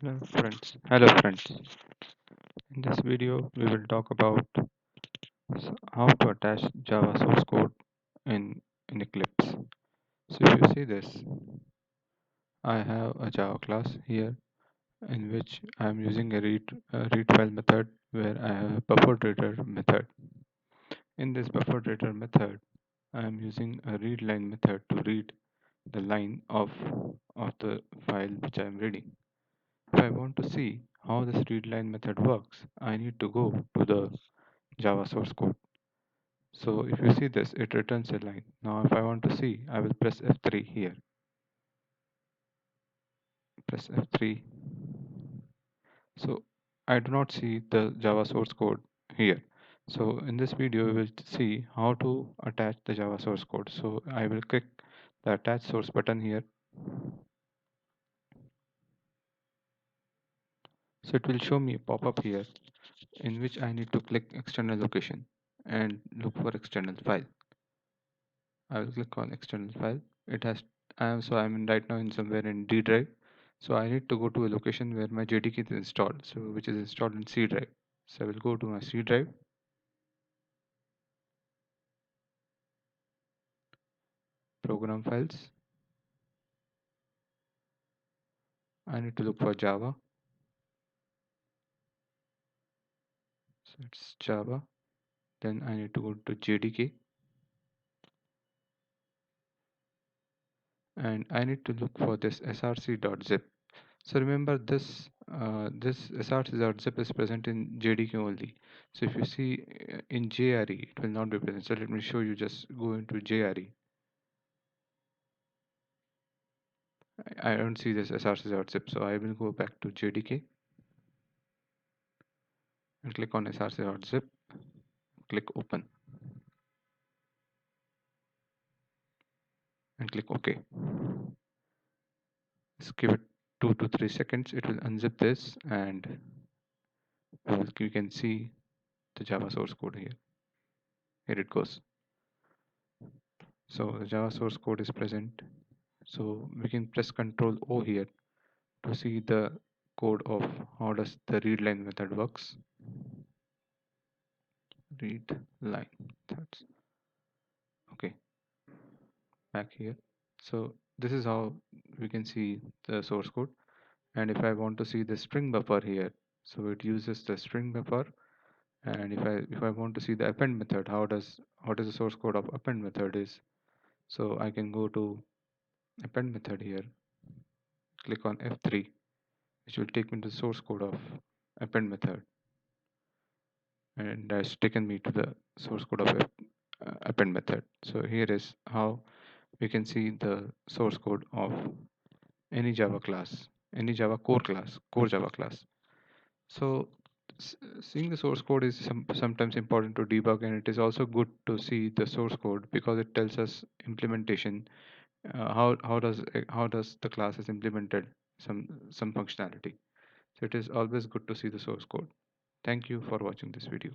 Hello friends. In this video, we will talk about how to attach Java source code in Eclipse. So if you see this, I have a Java class here in which I am using a read file method where I have a buffer reader method. In this buffer reader method, I am using a read line method to read the line of the file which I am reading. If I want to see how this readline method works, I need to go to the Java source code. So if you see this, it returns a line. Now if I want to see, I will press F3 here. Press F3. So I do not see the Java source code here. So in this video, we will see how to attach the Java source code. So I will click the attach source button here. So it will show me a pop-up here in which I need to click external location and look for external file. I will click on external file. It has I'm in right now in somewhere in D drive. So I need to go to a location where my JDK is installed. So which is installed in C drive. So I will go to my C drive, program files. I need to look for Java. So it's Java. Then I need to go to JDK and I need to look for this src.zip. So remember this src.zip is present in JDK only. So if you see in JRE, it will not be present. So let me show you. Just go into JRE. I don't see this src.zip, so I will go back to JDK and click on src.zip. Click open and click OK. Just give it 2 to 3 seconds. It will unzip this and you can see the Java source code here. Here it goes. So the Java source code is present. So we can press Ctrl O here to see the code of how does the read line method works. Read line. That's okay. Back here. So this is how we can see the source code. And if I want to see the string buffer here, so it uses the string buffer. And if I want to see the append method, what is the source code of append method is, so I can go to append method here, click on F3, which will take me to the source code of append method, and that's taken me to the source code of append method. So here is how we can see the source code of any Java class, any Java core Java class. So seeing the source code is sometimes important to debug, and it is also good to see the source code because it tells us implementation. How does the class is implemented some functionality. So it is always good to see the source code. Thank you for watching this video.